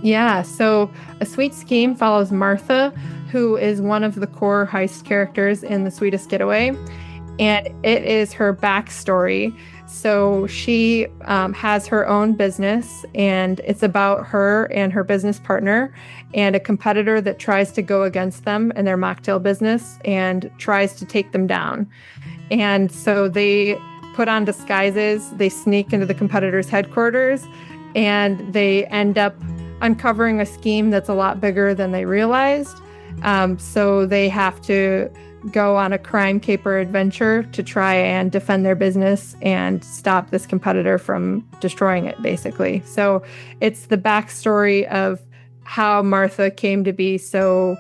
Yeah, so A Sweet Scheme follows Martha, who is one of the core heist characters in The Sweetest Getaway, and it is her backstory. So she has her own business, and it's about her and her business partner and a competitor that tries to go against them in their mocktail business and tries to take them down. And so they put on disguises, they sneak into the competitor's headquarters, and they end up uncovering a scheme that's a lot bigger than they realized. So they have to go on a crime caper adventure to try and defend their business and stop this competitor from destroying it, basically. So it's the backstory of how Martha came to be so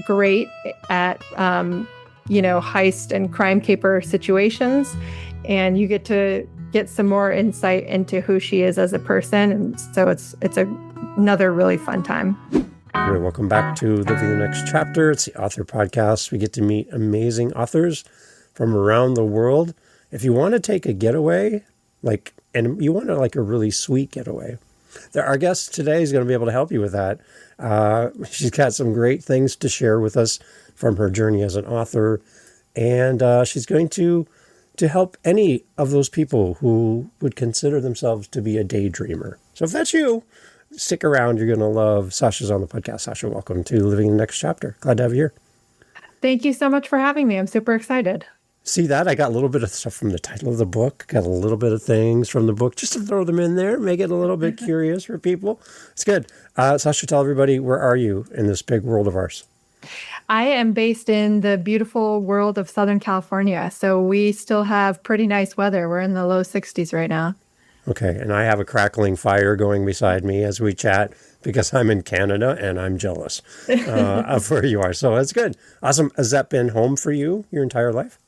great at, heist and crime caper situations. And you get to get some more insight into who she is as a person. And so it's another really fun time. Great. Welcome back to Living the Next Chapter. It's the author podcast. We get to meet amazing authors from around the world. If you want to take a getaway, and you want a really sweet getaway, our guest today is going to be able to help you with that. She's got some great things to share with us from her journey as an author. And she's going to help any of those people who would consider themselves to be a daydreamer. So if that's you, stick around. You're going to love Sasha's on the podcast. Sasha, welcome to Living the Next Chapter. Glad to have you here. Thank you so much for having me. I'm super excited. See that? I got a little bit of stuff from the title of the book, got a little bit of things from the book, just to throw them in there, make it a little bit curious for people. It's good. Sasha, tell everybody, where are you in this big world of ours? I am based in the beautiful world of Southern California, so we still have pretty nice weather. We're in the low 60s right now. Okay, and I have a crackling fire going beside me as we chat because I'm in Canada and I'm jealous of where you are. So that's good. Awesome. Has that been home for you your entire life?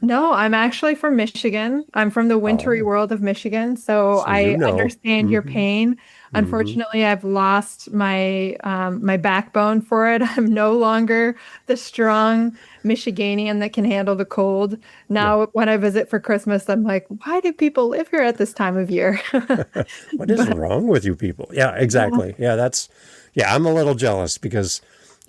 No, I'm actually from Michigan. I'm from the wintry world of Michigan, so I understand your pain. Unfortunately, I've lost my my backbone for it. I'm no longer the strong Michiganian that can handle the cold. Now, when I visit for Christmas, I'm like, why do people live here at this time of year? What is wrong with you people? Yeah, exactly. Yeah, I'm a little jealous because,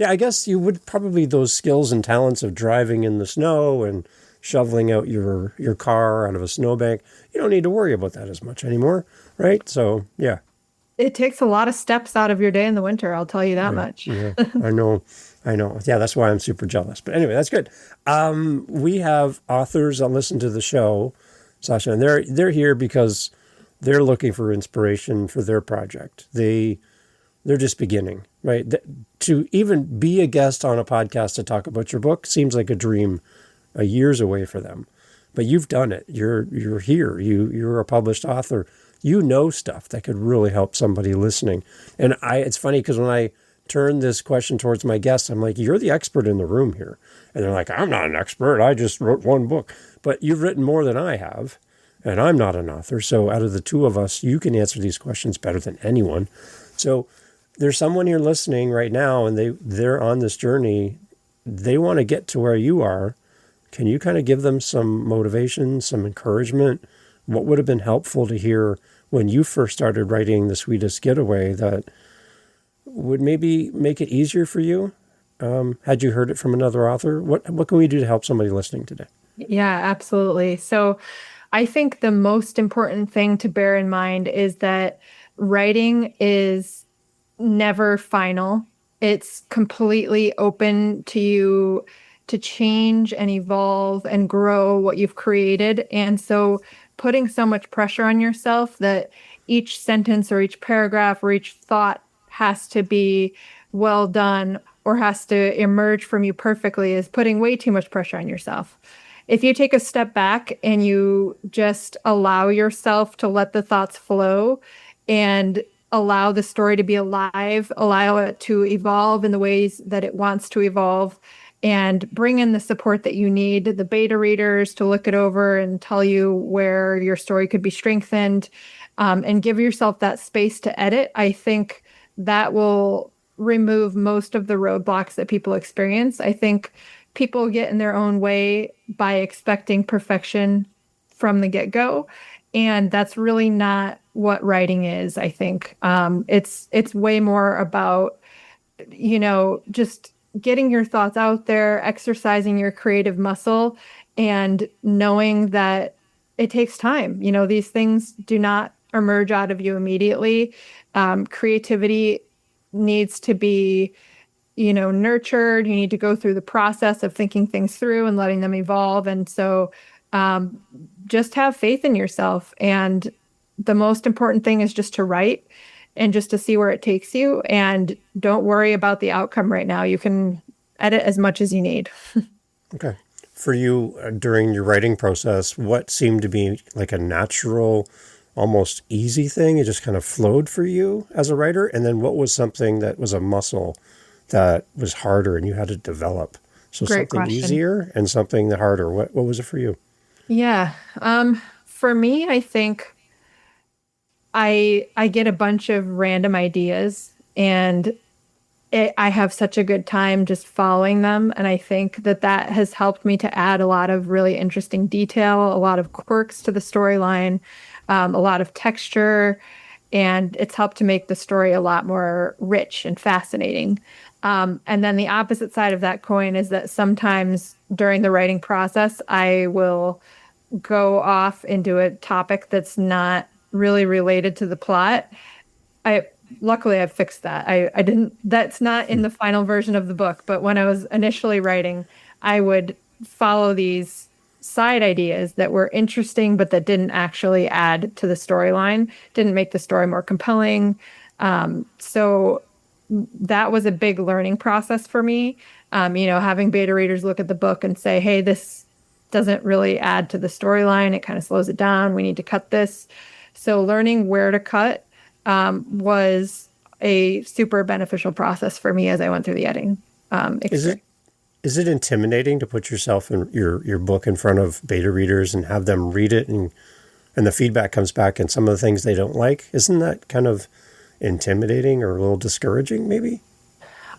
I guess you would probably those skills and talents of driving in the snow and shoveling out your car out of a snowbank, you don't need to worry about that as much anymore, right? So, yeah. It takes a lot of steps out of your day in the winter, I'll tell you that much. Yeah, I know. Yeah, that's why I'm super jealous. But anyway, that's good. We have authors that listen to the show, Sasha, and they're here because they're looking for inspiration for their project. They're just beginning, right? To even be a guest on a podcast to talk about your book seems like a dream, a years away for them. But you've done it. You're here. You're a published author. You know stuff that could really help somebody listening. And it's funny because when I turn this question towards my guests, I'm like, you're the expert in the room here. And they're like, I'm not an expert. I just wrote one book. But you've written more than I have, and I'm not an author. So out of the two of us, you can answer these questions better than anyone. So there's someone here listening right now, and they're on this journey. They want to get to where you are. Can you kind of give them some motivation, some encouragement? What would have been helpful to hear when you first started writing The Sweetest Getaway that would maybe make it easier for you? Had you heard it from another author? What can we do to help somebody listening today? Yeah, absolutely. So I think the most important thing to bear in mind is that writing is never final. It's completely open to you to change and evolve and grow what you've created. And so putting so much pressure on yourself that each sentence or each paragraph or each thought has to be well done or has to emerge from you perfectly is putting way too much pressure on yourself. If you take a step back and you just allow yourself to let the thoughts flow and allow the story to be alive, allow it to evolve in the ways that it wants to evolve, and bring in the support that you need, the beta readers to look it over and tell you where your story could be strengthened, and give yourself that space to edit. I think that will remove most of the roadblocks that people experience. I think people get in their own way by expecting perfection from the get-go, and that's really not what writing is, I think. It's way more about, just getting your thoughts out there, exercising your creative muscle, and knowing that it takes time. These things do not emerge out of you immediately. Creativity needs to be, nurtured. You need to go through the process of thinking things through and letting them evolve. And so um, just have faith in yourself. And the most important thing is just to write and just to see where it takes you. And don't worry about the outcome right now. You can edit as much as you need. Okay. For you, during your writing process, what seemed to be like a natural, almost easy thing? It just kind of flowed for you as a writer? And then what was something that was a muscle that was harder and you had to develop? So Great something question. easier and something that harder. What was it for you? Yeah. For me, I think I get a bunch of random ideas and I have such a good time just following them. And I think that has helped me to add a lot of really interesting detail, a lot of quirks to the storyline, a lot of texture, and it's helped to make the story a lot more rich and fascinating. And then the opposite side of that coin is that sometimes during the writing process, I will go off into a topic that's not really related to the plot. I luckily I've fixed that. I didn't that's not in the final version of the book, but when I was initially writing, I would follow these side ideas that were interesting but that didn't actually add to the storyline, didn't make the story more compelling. So that was a big learning process for me. Having beta readers look at the book and say, "Hey, this doesn't really add to the storyline. It kind of slows it down. We need to cut this." So learning where to cut was a super beneficial process for me as I went through the editing Is experience. it is it intimidating to put yourself in your book in front of beta readers and have them read it and the feedback comes back and some of the things they don't like? Isn't that kind of intimidating or a little discouraging maybe?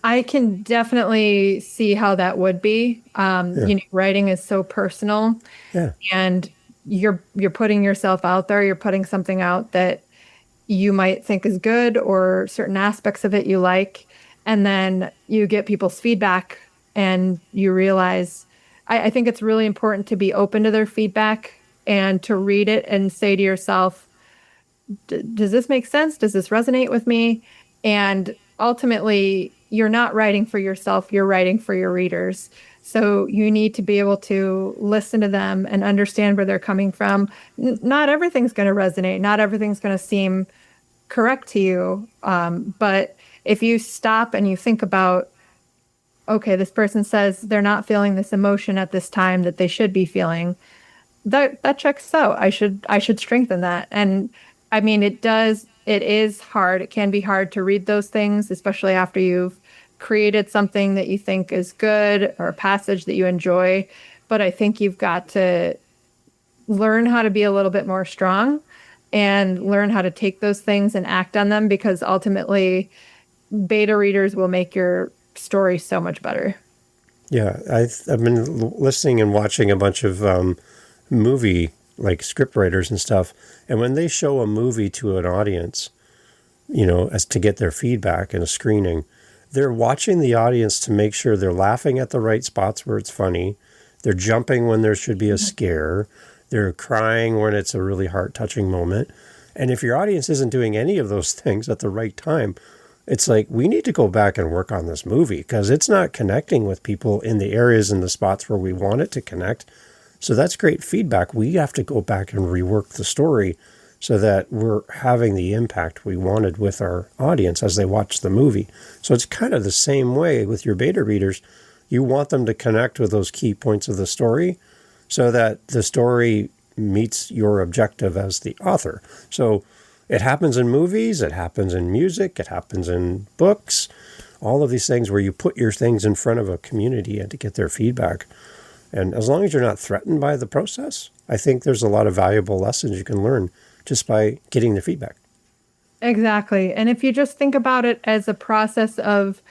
I can definitely see how that would be. Yeah. Writing is so personal, Yeah. and you're putting yourself out there. You're putting something out that you might think is good or certain aspects of it you like, and then you get people's feedback and you realize I think it's really important to be open to their feedback and to read it and say to yourself, does this make sense? Does this resonate with me? And ultimately, you're not writing for yourself, you're writing for your readers. So you need to be able to listen to them and understand where they're coming from. Not everything's going to resonate, not everything's going to seem correct to you. But if you stop and you think about, okay, this person says they're not feeling this emotion at this time that they should be feeling, that checks out. I should strengthen that. And I mean, it is hard. It can be hard to read those things, especially after you've created something that you think is good or a passage that you enjoy. But I think you've got to learn how to be a little bit more strong and learn how to take those things and act on them, because ultimately beta readers will make your story so much better. Yeah, I've been listening and watching a bunch of movie like script writers and stuff, and when they show a movie to an audience, as to get their feedback in a screening, they're watching the audience to make sure they're laughing at the right spots where it's funny, they're jumping when there should be a scare, they're crying when it's a really heart-touching moment, and if your audience isn't doing any of those things at the right time, it's like, we need to go back and work on this movie because it's not connecting with people in the areas and the spots where we want it to connect. So that's great feedback. We have to go back and rework the story so that we're having the impact we wanted with our audience as they watch the movie. So it's kind of the same way with your beta readers. You want them to connect with those key points of the story so that the story meets your objective as the author. So it happens in movies, it happens in music, it happens in books, all of these things where you put your things in front of a community and to get their feedback. And as long as you're not threatened by the process, I think there's a lot of valuable lessons you can learn just by getting the feedback. Exactly. And if you just think about it as a process of,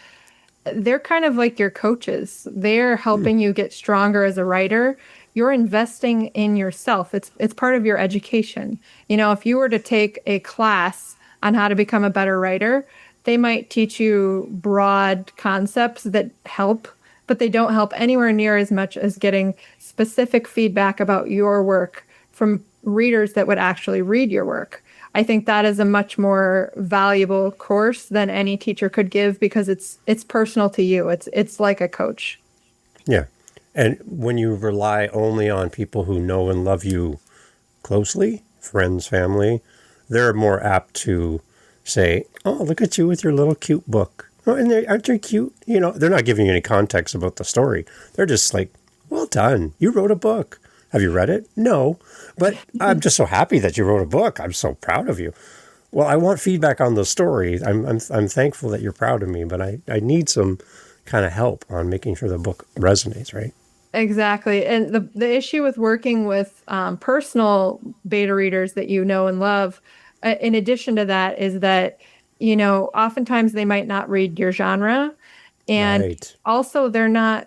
they're kind of like your coaches. They're helping you get stronger as a writer. you're investing in yourself. It's part of your education. If you were to take a class on how to become a better writer, they might teach you broad concepts that help, but they don't help anywhere near as much as getting specific feedback about your work from readers that would actually read your work. I think that is a much more valuable course than any teacher could give because it's personal to you. It's like a coach. Yeah. And when you rely only on people who know and love you closely, friends, family, they're more apt to say, "Oh, look at you with your little cute book. Oh, and aren't you cute?" They're not giving you any context about the story. They're just like, "Well done. You wrote a book. Have you read it?" "No, but I'm just so happy that you wrote a book. I'm so proud of you." Well, I want feedback on the story. I'm thankful that you're proud of me, but I need some kind of help on making sure the book resonates, right? Exactly. And the issue with working with personal beta readers that you know and love, in addition to that, is that, oftentimes they might not read your genre. And Right. also, they're not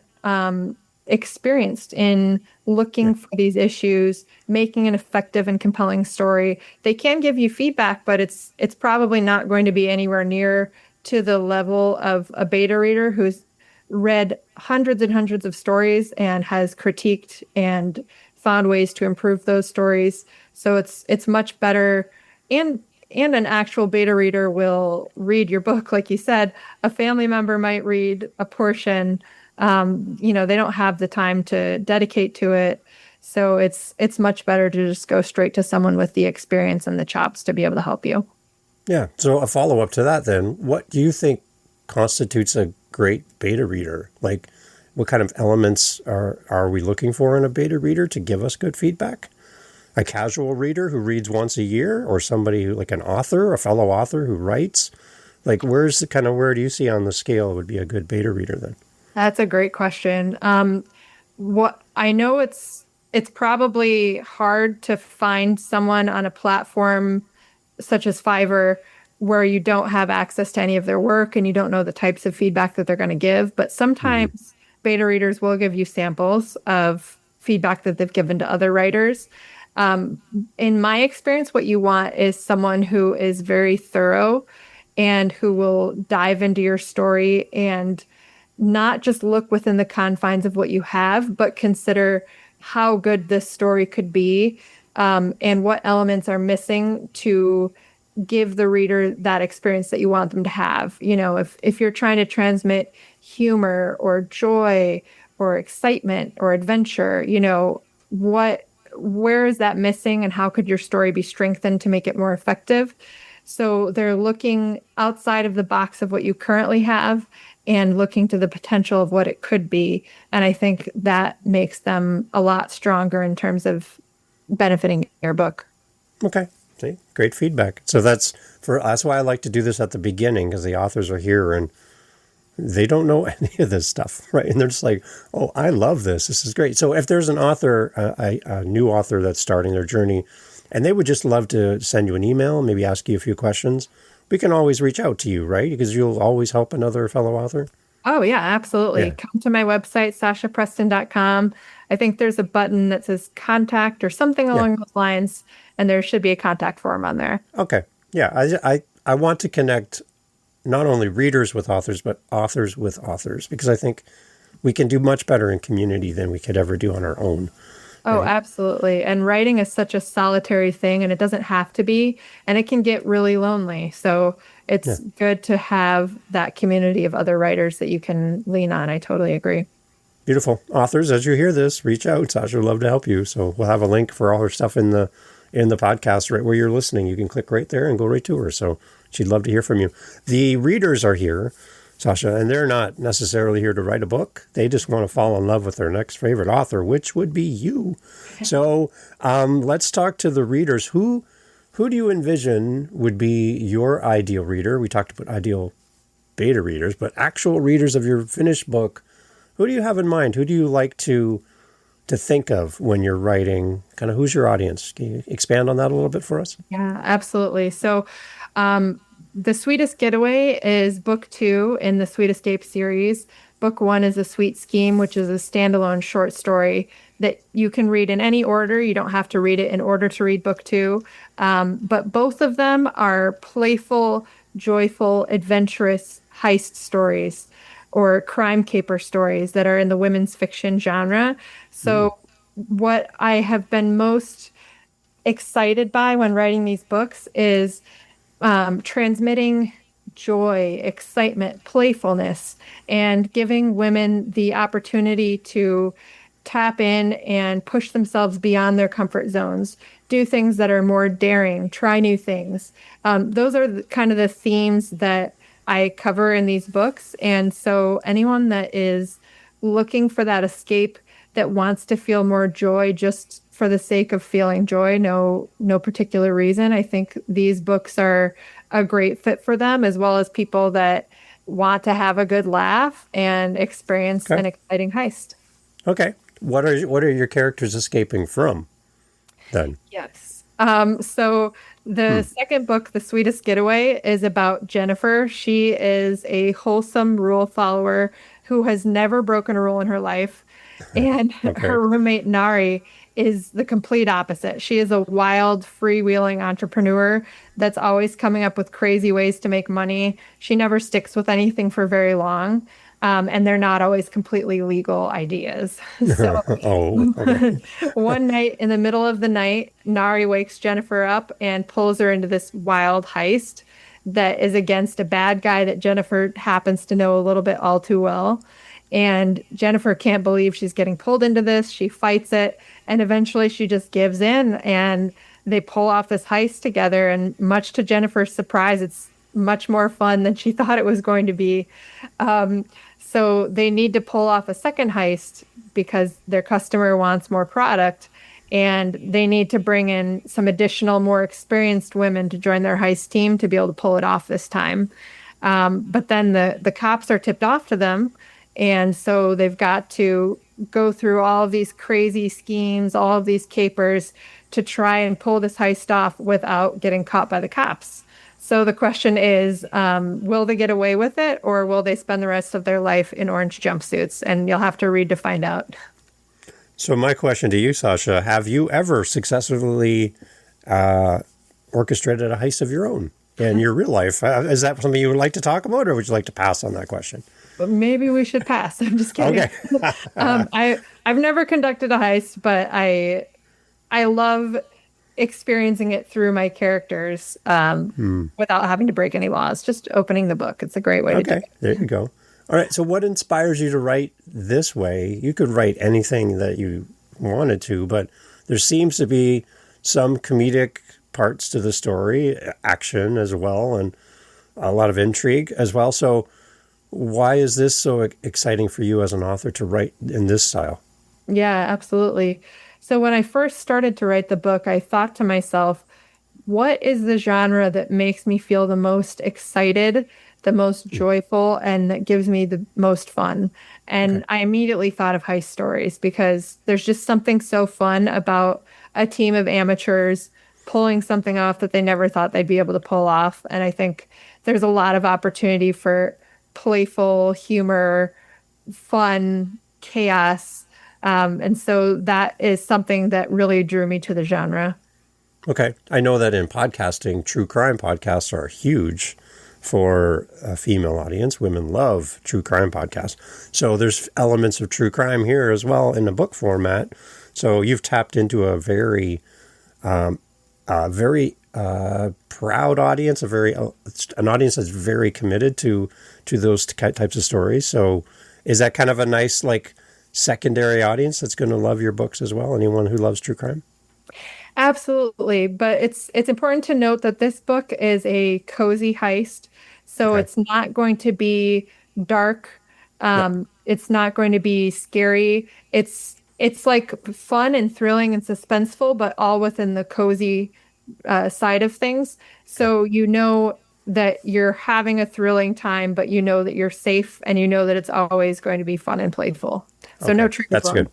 experienced in Yeah. looking for these issues, making an effective and compelling story. They can give you feedback, but it's probably not going to be anywhere near to the level of a beta reader who's read hundreds and hundreds of stories and has critiqued and found ways to improve those stories. So it's much better, and an actual beta reader will read your book, like you said. A family member might read a portion. They don't have the time to dedicate to it. So it's much better to just go straight to someone with the experience and the chops to be able to help you. Yeah. So a follow-up to that then, what do you think constitutes a great beta reader? Like, what kind of elements are we looking for in a beta reader to give us good feedback? A casual reader who reads once a year, or somebody who, like an author, a fellow author who writes? Like, where do you see on the scale would be a good beta reader then? That's a great question. What I know, it's probably hard to find someone on a platform such as Fiverr where you don't have access to any of their work and you don't know the types of feedback that they're going to give. But Hmm. sometimes beta readers will give you samples of feedback that they've given to other writers. Um, in my experience, what you want is someone who is very thorough and who will dive into your story and not just look within the confines of what you have, but consider how good this story could be, and what elements are missing to give the reader that experience that you want them to have. If you're trying to transmit humor or joy or excitement or adventure, where is that missing and how could your story be strengthened to make it more effective? So they're looking outside of the box of what you currently have and looking to the potential of what it could be. And I think that makes them a lot stronger in terms of benefiting your book. Okay. See, great feedback. So that's why I like to do this at the beginning, because the authors are here and they don't know any of this stuff, right? And they're just like, "Oh, I love this. This is great." So if there's an author, a new author that's starting their journey, and they would just love to send you an email, maybe ask you a few questions, we can always reach out to you, right? Because you'll always help another fellow author. Oh, yeah, absolutely. Yeah. Come to my website, sashapreston.com. I think there's a button that says contact or something Yeah. along those lines, and there should be a contact form on there. Okay. Yeah. I want to connect not only readers with authors, but authors with authors, because I think we can do much better in community than we could ever do on our own, Oh, right? absolutely. And writing is such a solitary thing, and it doesn't have to be, and it can get really lonely. So Yeah. it's good to have that community of other writers that you can lean on. I totally agree. Beautiful. Authors, as you hear this, reach out. Sasha would love to help you. So we'll have a link for all her stuff in the podcast right where you're listening. You can click right there and go right to her. So she'd love to hear from you. The readers are here, Sasha, and they're not necessarily here to write a book. They just want to fall in love with their next favorite author, which would be you. So let's talk to the readers. Who do you envision would be your ideal reader? We talked about ideal beta readers, but actual readers of your finished book. Who do you have in mind? Who do you like to think of when you're writing? Kind of who's your audience? Can you expand on that a little bit for us? Yeah, absolutely. So, The Sweetest Getaway is book two in the Sweet Escape series. Book one is A Sweet Scheme, which is a standalone short story that you can read in any order. You don't have to read it in order to read book two. But both of them are playful, joyful, adventurous heist stories or crime caper stories that are in the women's fiction genre. So what I have been most excited by when writing these books is transmitting joy, excitement, playfulness, and giving women the opportunity to tap in and push themselves beyond their comfort zones, do things that are more daring, try new things. Those are kind of the themes that I cover in these books. And so anyone that is looking for that escape, that wants to feel more joy just for the sake of feeling joy, no particular reason, I think these books are a great fit for them, as well as people that want to have a good laugh and experience an exciting heist. Okay. What are your characters escaping from then? Yes. So the second book, The Sweetest Getaway, is about Jennifer. She is a wholesome rule follower who has never broken a rule in her life. And her roommate, Nari, is the complete opposite. She is a wild, freewheeling entrepreneur that's always coming up with crazy ways to make money. She never sticks with anything for very long. And they're not always completely legal ideas. So one night in the middle of the night, Nari wakes Jennifer up and pulls her into this wild heist that is against a bad guy that Jennifer happens to know a little bit all too well. And Jennifer can't believe she's getting pulled into this. She fights it, and eventually she just gives in, and they pull off this heist together. And much to Jennifer's surprise, it's much more fun than she thought it was going to be. So they need to pull off a second heist because their customer wants more product, and they need to bring in some additional, more experienced women to join their heist team to be able to pull it off this time. But then the cops are tipped off to them. And so they've got to go through all of these crazy schemes, all of these capers to try and pull this heist off without getting caught by the cops. So the question is, will they get away with it, or will they spend the rest of their life in orange jumpsuits? And you'll have to read to find out. So my question to you, Sasha, have you ever successfully orchestrated a heist of your own in your real life? Is that something you would like to talk about, or would you like to pass on that question? But maybe we should pass. I'm just kidding. Okay. I've never conducted a heist, but I love experiencing it through my characters without having to break any laws. Just opening the book. It's a great way to do it. There you go. All right. So what inspires you to write this way? You could write anything that you wanted to, but there seems to be some comedic parts to the story, action as well, and a lot of intrigue as well. So why is this so exciting for you as an author to write in this style? Yeah, absolutely. So when I first started to write the book, I thought to myself, what is the genre that makes me feel the most excited, the most joyful, and that gives me the most fun? And I immediately thought of heist stories because there's just something so fun about a team of amateurs pulling something off that they never thought they'd be able to pull off. And I think there's a lot of opportunity for playful humor, fun, chaos. And so that is something that really drew me to the genre. Okay. I know that in podcasting, true crime podcasts are huge for a female audience. Women love true crime podcasts. So there's elements of true crime here as well in the book format. So you've tapped into a very proud audience, an audience that's very committed to those types of stories. So is that kind of a nice secondary audience that's going to love your books as well? Anyone who loves true crime? Absolutely. But it's important to note that this book is a cozy heist. So it's not going to be dark. It's not going to be scary. It's like fun and thrilling and suspenseful, but all within the cozy side of things. So you know that you're having a thrilling time, but you know that you're safe, and you know that it's always going to be fun and playful. So no trick. That's good.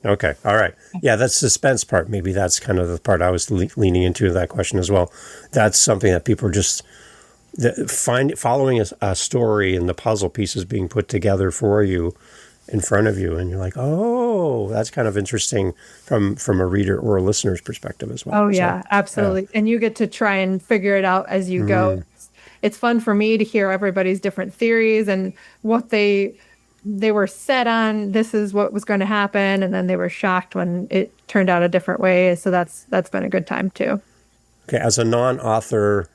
Okay. All right. Yeah, that suspense part, maybe that's kind of the part I was leaning into that question as well. That's something that people are just following a story and the puzzle pieces being put together for you in front of you, and you're like, oh, that's kind of interesting from a reader or a listener's perspective as well. Oh So, yeah, absolutely. And you get to try and figure it out as you go. It's fun for me to hear everybody's different theories and what they were set on. This is what was going to happen, and then they were shocked when it turned out a different way. So that's been a good time too. okay, as a non-author,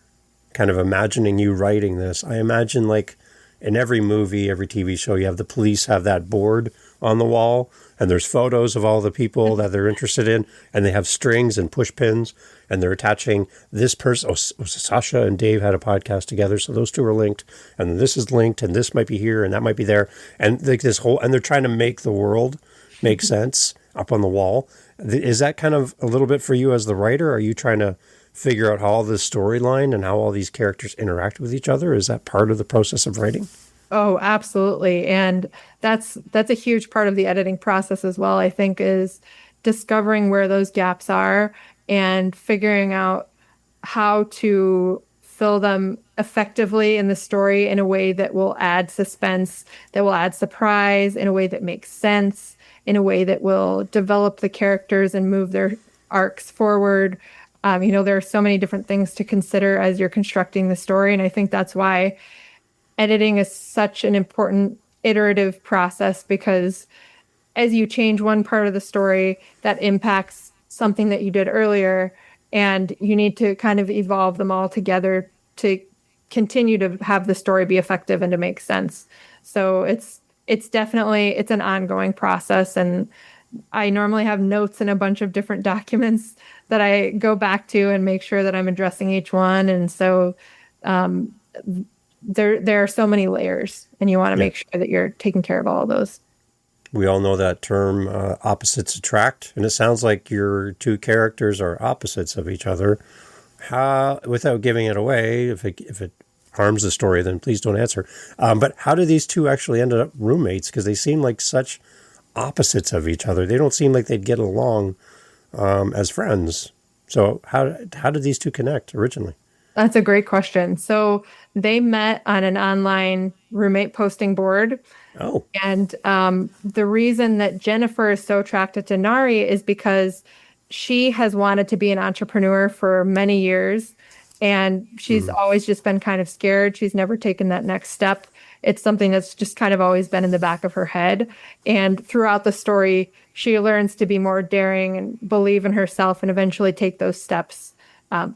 kind of imagining you writing this, I imagine like in every movie, every TV show, you have the police have that board on the wall, and there's photos of all the people that they're interested in, and they have strings and push pins, and they're attaching this person. Oh, Sasha and Dave had a podcast together, so those two are linked, and this is linked, and this might be here, and that might be there, and like this whole, and they're trying to make the world make sense up on the wall. Is that kind of a little bit for you as the writer? Are you trying to figure out how all this storyline and how all these characters interact with each other? Is that part of the process of writing? Oh, absolutely. And that's a huge part of the editing process as well, I think, is discovering where those gaps are and figuring out how to fill them effectively in the story in a way that will add suspense, that will add surprise, in a way that makes sense, in a way that will develop the characters and move their arcs forward. There are so many different things to consider as you're constructing the story. And I think that's why editing is such an important iterative process, because as you change one part of the story, that impacts something that you did earlier. And you need to kind of evolve them all together to continue to have the story be effective and to make sense. So it's definitely, it's an ongoing process. And I normally have notes in a bunch of different documents that I go back to and make sure that I'm addressing each one. And so there are so many layers, and you want to make sure that you're taking care of all of those. We all know that term, opposites attract, and it sounds like your two characters are opposites of each other. How, without giving it away, if it harms the story, then please don't answer. But how do these two actually end up roommates? Because they seem like such opposites of each other. They don't seem like they'd get along as friends. So how did these two connect originally? That's a great question. So they met on an online roommate posting board. Oh. And the reason that Jennifer is so attracted to Nari is because she has wanted to be an entrepreneur for many years. And she's always just been kind of scared. She's never taken that next step. It's something that's just kind of always been in the back of her head. And throughout the story, she learns to be more daring and believe in herself and eventually take those steps,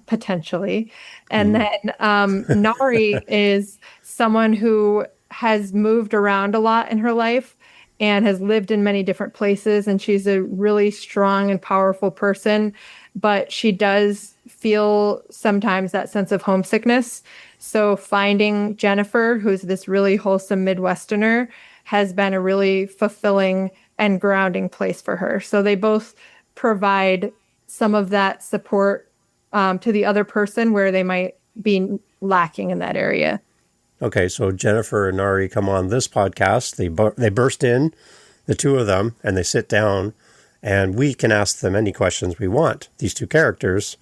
potentially. And then Nari is someone who has moved around a lot in her life and has lived in many different places. And she's a really strong and powerful person, but she does feel sometimes that sense of homesickness. So finding Jennifer, who's this really wholesome Midwesterner, has been a really fulfilling and grounding place for her. So they both provide some of that support to the other person where they might be lacking in that area. Okay, so Jennifer and Nari come on this podcast. They burst in, the two of them, and they sit down, and we can ask them any questions we want. These two characters,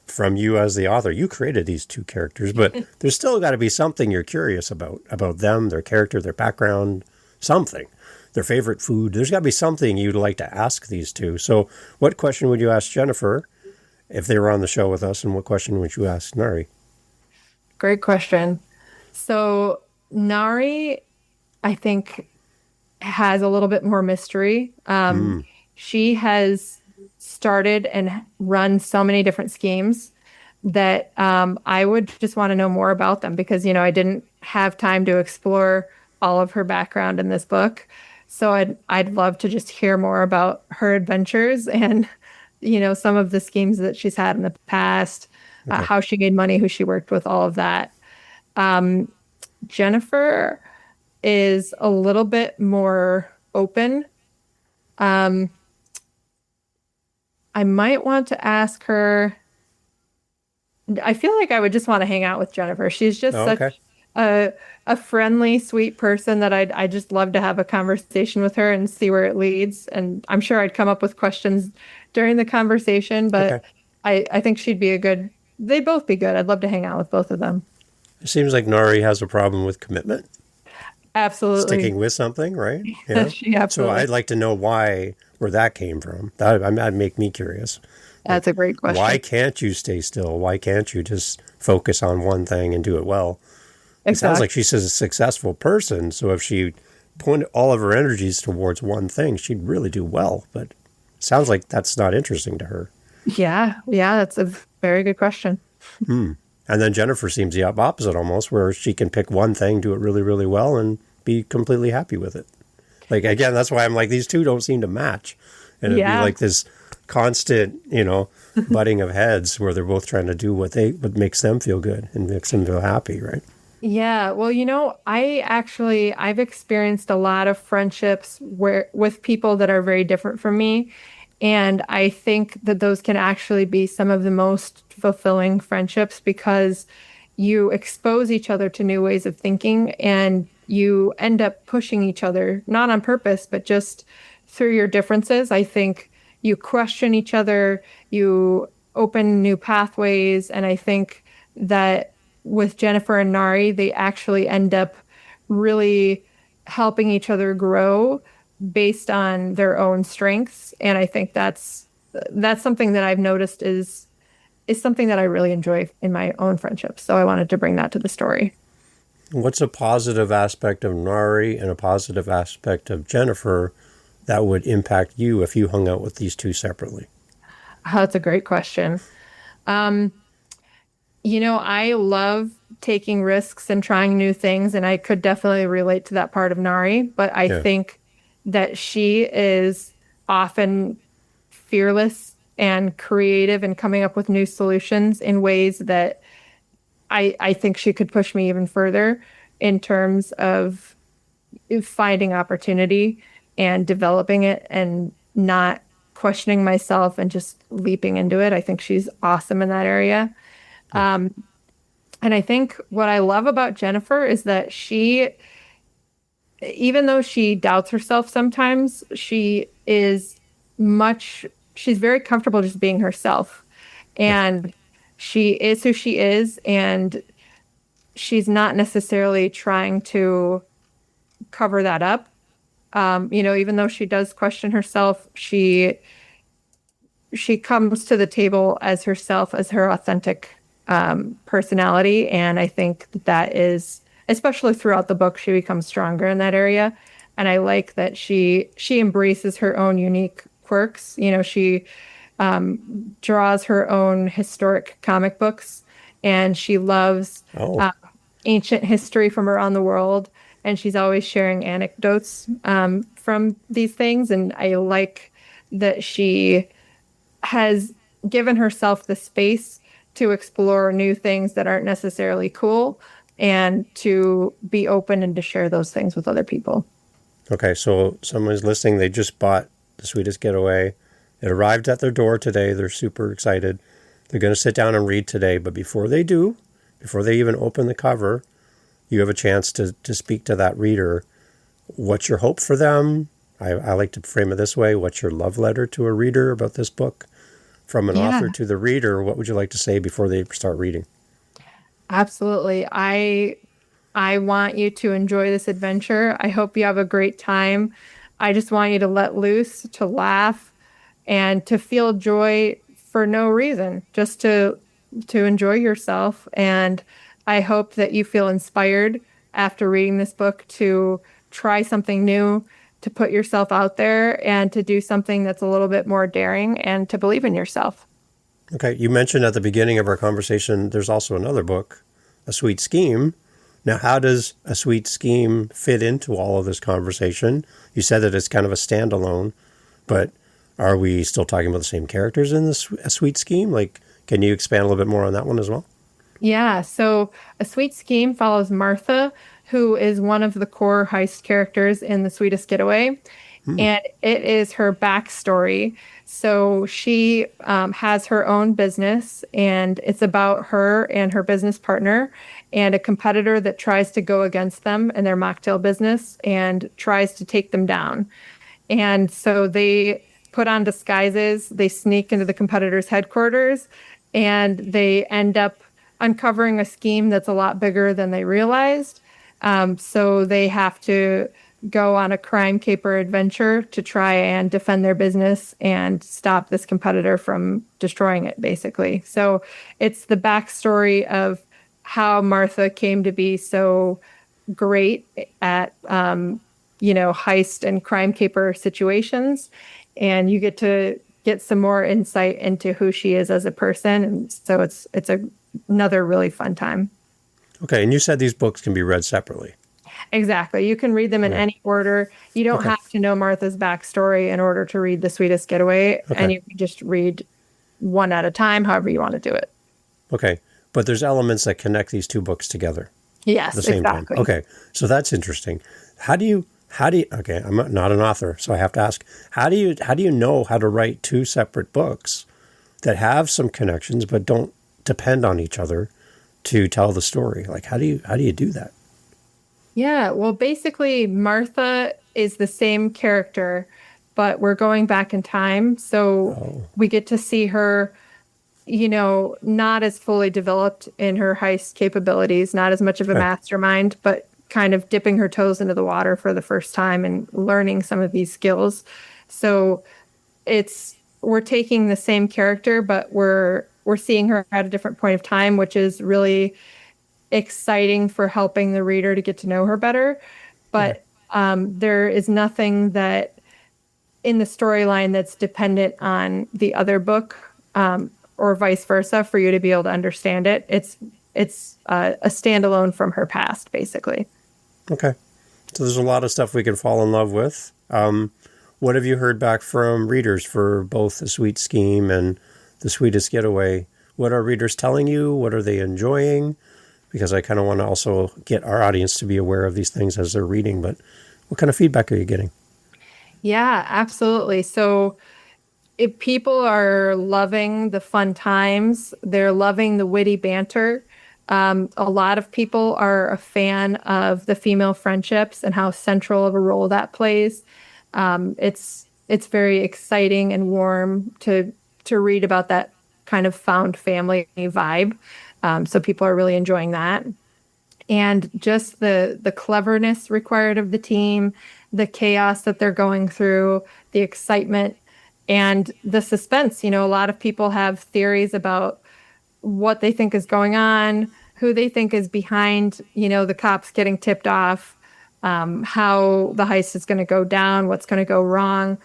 from you as the author, you created these two characters, but there's still got to be something you're curious about them, their character, their background, something, their favorite food. There's got to be something you'd like to ask these two. So what question would you ask Jennifer if they were on the show with us, and what question would you ask Nari? Great question. So Nari, I think, has a little bit more mystery. She has started and run so many different schemes that I would just want to know more about them, because, I didn't have time to explore all of her background in this book. So I'd love to just hear more about her adventures and, some of the schemes that she's had in the past, how she made money, who she worked with, all of that. Jennifer is a little bit more open. I might want to ask her. I feel like I would just want to hang out with Jennifer. She's just such a friendly, sweet person that I'd just love to have a conversation with her and see where it leads. And I'm sure I'd come up with questions during the conversation, but I think they'd both be good. I'd love to hang out with both of them. It seems like Nari has a problem with commitment. Absolutely. sticking with something, right? Yeah. She So absolutely. I'd like to know where that came from. That'd make me curious. Like, That's a great why question. can't you stay still? Why can't you just focus on one thing and do it well? It sounds like Exactly. she's a successful person. So if she pointed all of her energies towards one thing, she'd really do well. But it sounds like that's not interesting to her. Yeah. Yeah. That's a very good question. And then Jennifer seems the opposite almost, where she can pick one thing, do it really, really well, and be completely happy with it. Like, again, that's why I'm like, these two don't seem to match. And it'd be Yeah. like this constant, butting of heads where they're both trying to do what makes them feel good and makes them feel happy, right? Yeah, well, I've experienced a lot of friendships where with people that are very different from me, and I think that those can actually be some of the most fulfilling friendships because you expose each other to new ways of thinking and you end up pushing each other, not on purpose, but just through your differences. I think you question each other, you open new pathways, and I think that with Jennifer and Nari, they actually end up really helping each other grow based on their own strengths. And I think that's something that I've noticed is something that I really enjoy in my own friendships. So I wanted to bring that to the story. What's a positive aspect of Nari and a positive aspect of Jennifer that would impact you if you hung out with these two separately? Oh, that's a great question. Um, I love taking risks and trying new things, and I could definitely relate to that part of Nari, but I Yeah. think that she is often fearless and creative and coming up with new solutions in ways that I think she could push me even further in terms of finding opportunity and developing it and not questioning myself and just leaping into it. I think she's awesome in that area. Yeah. And I think what I love about Jennifer is that even though she doubts herself sometimes, much, she's very comfortable just being herself. Yeah. And she is who she is. And she's not necessarily trying to cover that up. Even though she does question herself, she comes to the table as herself, as her authentic personality. And I think that is, especially throughout the book, she becomes stronger in that area. And I like that she embraces her own unique quirks. She draws her own historic comic books, and she loves Oh, ancient history from around the world. And she's always sharing anecdotes from these things. And I like that she has given herself the space to explore new things that aren't necessarily cool and to be open and to share those things with other people. okay. So someone's listening. They just bought The Sweetest Getaway. It arrived at their door today. They're super excited. They're going to sit down and read today. But before they do, before they even open the cover, you have a chance to speak to that reader. What's your hope for them? I like to frame it this way. What's your love letter to a reader about this book? From an Yeah, author to the reader, what would you like to say before they start reading? absolutely. I want you to enjoy this adventure. I hope you have a great time. I just want you to let loose, to laugh, and to feel joy for no reason, just to enjoy yourself. And I hope that you feel inspired after reading this book to try something new, to put yourself out there and to do something that's a little bit more daring and to believe in yourself. Okay, you mentioned at the beginning of our conversation there's also another book, A Sweet Scheme. Now, how does A Sweet Scheme fit into all of this conversation? You said that it's kind of a standalone, but are we still talking about the same characters in this A Sweet Scheme? Like, can you expand a little bit more on that one as well? Yeah, so A Sweet Scheme follows Martha, who is one of the core heist characters in The Sweetest Getaway. Hmm. And it is her backstory. So she has her own business, and it's about her and her business partner and a competitor that tries to go against them in their mocktail business and tries to take them down. And so they put on disguises, they sneak into the competitor's headquarters, and they end up uncovering a scheme that's a lot bigger than they realized. So they have to go on a crime caper adventure to try and defend their business and stop this competitor from destroying it, basically. So it's the backstory of how Martha came to be so great at, heist and crime caper situations. And you get to get some more insight into who she is as a person. And so another really fun time. Okay, and you said these books can be read separately. Exactly. You can read them in any order. You don't Okay. have to know Martha's backstory in order to read The Sweetest Getaway, and Okay. you can just read one at a time, however you want to do it. Okay. But there's elements that connect these two books together at the Yes, same time. exactly. Okay. So that's interesting. Okay, I'm not an author, so I have to ask, how do you know how to write two separate books that have some connections but don't depend on each other to tell the story? Like, how do you do that? Yeah, well, basically, Martha is the same character, but we're going back in time. So we get to see her, not as fully developed in her heist capabilities, not as much of a Okay. mastermind, but kind of dipping her toes into the water for the first time and learning some of these skills. So we're taking the same character, but we're seeing her at a different point of time, which is really exciting for helping the reader to get to know her better. Okay. But there is nothing that in the storyline that's dependent on the other book, or vice versa, for you to be able to understand it. It's a standalone from her past, basically. Okay. So there's a lot of stuff we can fall in love with. What have you heard back from readers for both The Sweet Scheme and The Sweetest Getaway? What are readers telling you? What are they enjoying? Because I kind of want to also get our audience to be aware of these things as they're reading. But what kind of feedback are you getting? Yeah, absolutely. So if people are loving the fun times, they're loving the witty banter. A lot of people are a fan of the female friendships and how central of a role that plays. It's very exciting and warm to read about that kind of found family vibe. So people are really enjoying that. And just the cleverness required of the team, the chaos that they're going through, the excitement, and the suspense. A lot of people have theories about what they think is going on, who they think is behind, the cops getting tipped off, how the heist is going to go down, what's going to go wrong.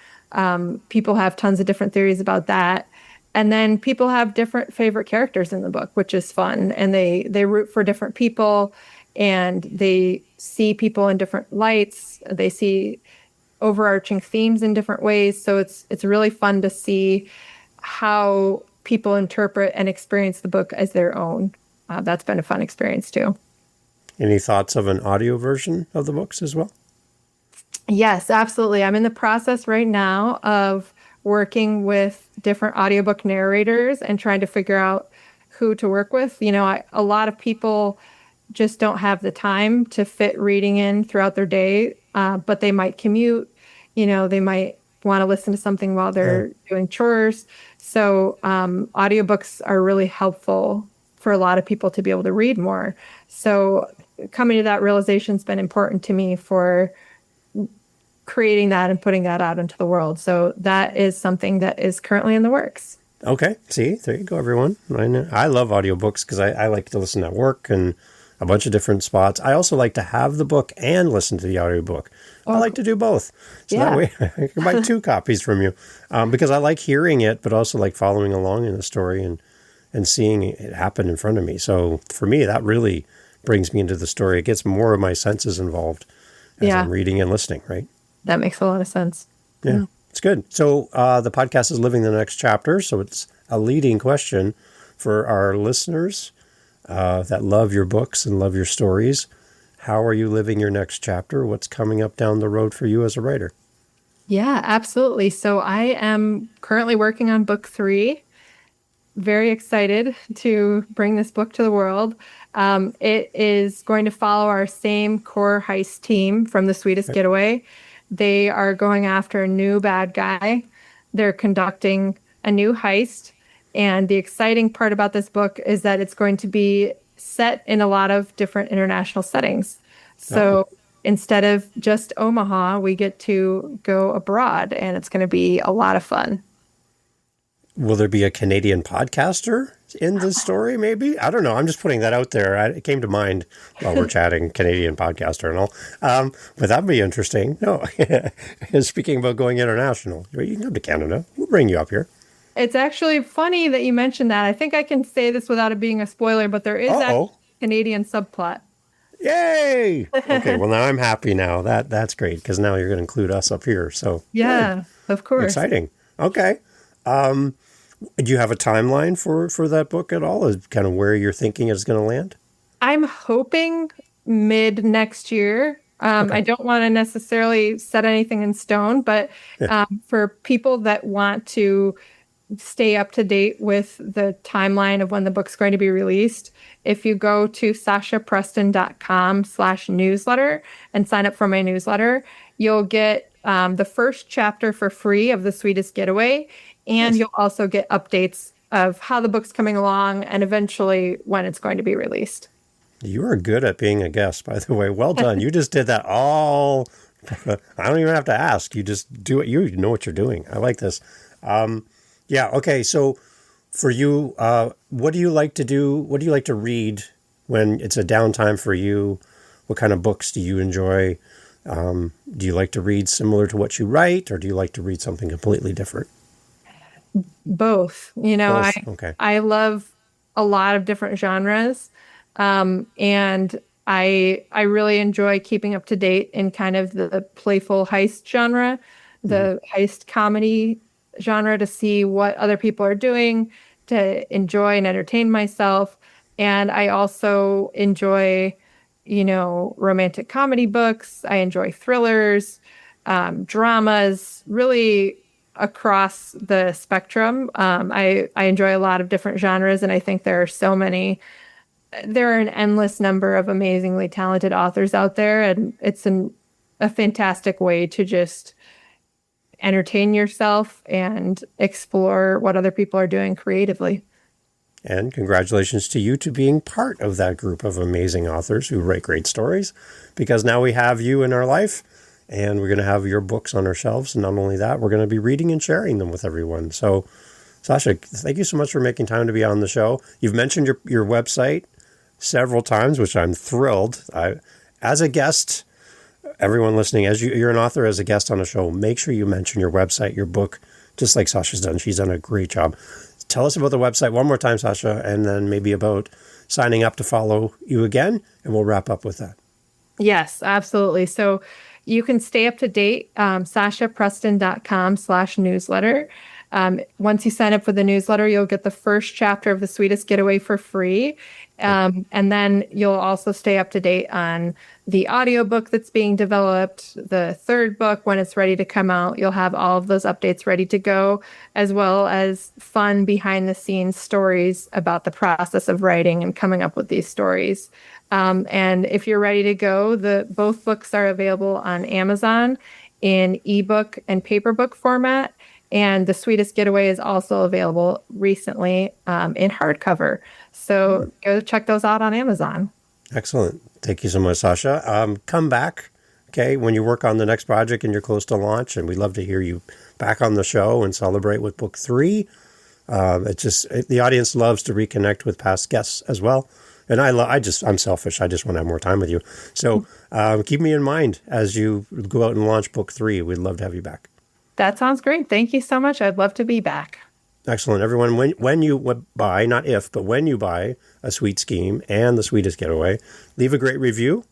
People have tons of different theories about that. And then people have different favorite characters in the book, which is fun. And they root for different people, and they see people in different lights. They see overarching themes in different ways. So it's really fun to see how people interpret and experience the book as their own. That's been a fun experience too. Any thoughts of an audio version of the books as well? Yes, absolutely. I'm in the process right now of working with different audiobook narrators and trying to figure out who to work with. A lot of people just don't have the time to fit reading in throughout their day, but they might commute. They might want to listen to something while they're doing chores. So audiobooks are really helpful for a lot of people to be able to read more. So coming to that realization has been important to me for creating that and putting that out into the world. So that is something that is currently in the works. Okay. See, there you go, everyone. I love audiobooks because I like to listen at work and a bunch of different spots. I also like to have the book and listen to the audiobook. I like to do both. So that way I can buy two copies from you because I like hearing it, but also like following along in the story and seeing it happen in front of me. So for me, that really brings me into the story. It gets more of my senses involved as I'm reading and listening, right? That makes a lot of sense. Yeah, it's good. So the podcast is Living the Next Chapter. So it's a leading question for our listeners that love your books and love your stories. How are you living your next chapter? What's coming up down the road for you as a writer? Yeah, absolutely. So I am currently working on book 3. Very excited to bring this book to the world. It is going to follow our same core heist team from The Sweetest Getaway. They are going after a new bad guy. They're conducting a new heist. And the exciting part about this book is that it's going to be set in a lot of different international settings. So instead of just Omaha, we get to go abroad, and it's going to be a lot of fun. Will there be a Canadian podcaster in this story, maybe? I don't know. I'm just putting that out there. It came to mind while we're chatting, Canadian podcaster and all. But that'd be interesting. No, speaking about going international, you can come to Canada. We'll bring you up here. It's actually funny that you mentioned that. I think I can say this without it being a spoiler, but there is actually a Canadian subplot. Yay! Okay, well, now I'm happy now. That's great, because now you're going to include us up here. So yeah, of course. Exciting. Okay. Do you have a timeline for that book at all? Is kind of where you're thinking it's going to land? I'm hoping mid next year. I don't want to necessarily set anything in stone, but for people that want to stay up to date with the timeline of when the book's going to be released, if you go to sashapreston.com/newsletter and sign up for my newsletter, you'll get the first chapter for free of The Sweetest Getaway. And you'll also get updates of how the book's coming along and eventually when it's going to be released. You are good at being a guest, by the way. Well done. You just did that all. I don't even have to ask. You just do it. You know what you're doing. I like this. Yeah. Okay. So for you, what do you like to do? What do you like to read when it's a downtime for you? What kind of books do you enjoy? Do you like to read similar to what you write, or do you like to read something completely different? Both. I love a lot of different genres. And I really enjoy keeping up to date in kind of the playful heist genre, the heist comedy genre, to see what other people are doing, to enjoy and entertain myself. And I also enjoy, romantic comedy books. I enjoy thrillers, dramas, really across the spectrum. I enjoy a lot of different genres, and I think there are an endless number of amazingly talented authors out there, and it's a fantastic way to just entertain yourself and explore what other people are doing creatively. And congratulations to you to being part of that group of amazing authors who write great stories, because now we have you in our life. And we're going to have your books on our shelves. And not only that, we're going to be reading and sharing them with everyone. So, Sasha, thank you so much for making time to be on the show. You've mentioned your website several times, which I'm thrilled. As a guest, everyone listening, as you're an author, as a guest on a show, make sure you mention your website, your book, just like Sasha's done. She's done a great job. Tell us about the website one more time, Sasha, and then maybe about signing up to follow you again, and we'll wrap up with that. Yes, absolutely. So you can stay up to date, sashapreston.com/newsletter. Once you sign up for the newsletter, you'll get the first chapter of The Sweetest Getaway for free. And then you'll also stay up to date on the audiobook that's being developed, the third book, when it's ready to come out. You'll have all of those updates ready to go, as well as fun behind-the-scenes stories about the process of writing and coming up with these stories. And if you're ready to go, both books are available on Amazon in ebook and paperbook format. And The Sweetest Getaway is also available recently in hardcover. So go check those out on Amazon. Excellent. Thank you so much, Sasha. Come back, okay, when you work on the next project and you're close to launch. And we'd love to hear you back on the show and celebrate with book 3. The audience loves to reconnect with past guests as well. And I'm selfish. I just want to have more time with you. So keep me in mind as you go out and launch book 3. We'd love to have you back. That sounds great. Thank you so much. I'd love to be back. Excellent. Everyone, when you buy, not if, but when you buy A Sweet Scheme and The Sweetest Getaway, leave a great review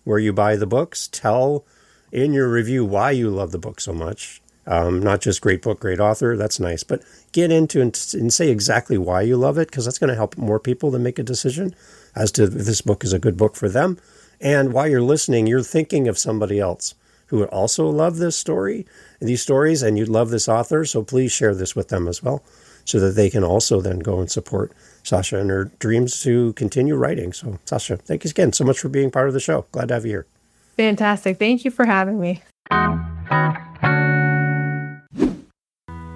where you buy the books. Tell in your review why you love the book so much. Not just great book, great author. That's nice. But get into and say exactly why you love it, because that's going to help more people to make a decision as to if this book is a good book for them. And while you're listening, you're thinking of somebody else who would also love these stories, and you'd love this author. So please share this with them as well, so that they can also then go and support Sasha and her dreams to continue writing. So Sasha, thank you again so much for being part of the show. Glad to have you here. Fantastic. Thank you for having me.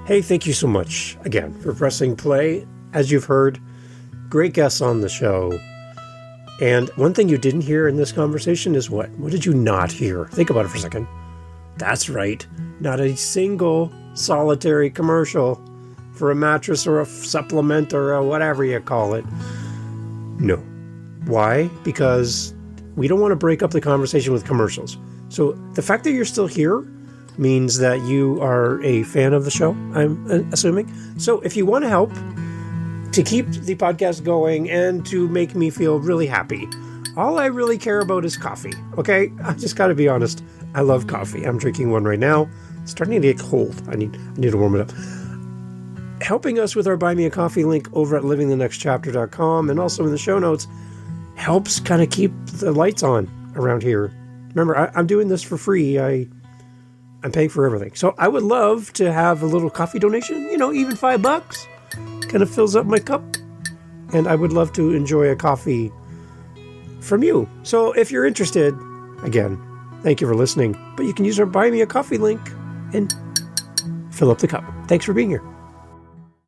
Hey, thank you so much again for pressing play. As you've heard, great guests on the show. And one thing you didn't hear in this conversation is what? What did you not hear? Think about it for a second. That's right. Not a single solitary commercial for a mattress or a supplement or a whatever you call it. No. Why? Because we don't want to break up the conversation with commercials. So the fact that you're still here means that you are a fan of the show, I'm assuming. So if you want to help to keep the podcast going and to make me feel really happy, all I really care about is coffee, okay? I just got to be honest. I love coffee. I'm drinking one right now. It's starting to get cold. I need to warm it up. Helping us with our Buy Me a Coffee link over at livingthenextchapter.com and also in the show notes helps kind of keep the lights on around here. Remember, I'm doing this for free. I'm paying for everything. So I would love to have a little coffee donation, even $5 kind of fills up my cup. And I would love to enjoy a coffee from you. So if you're interested, again, thank you for listening. But you can use our Buy Me a Coffee link and fill up the cup. Thanks for being here.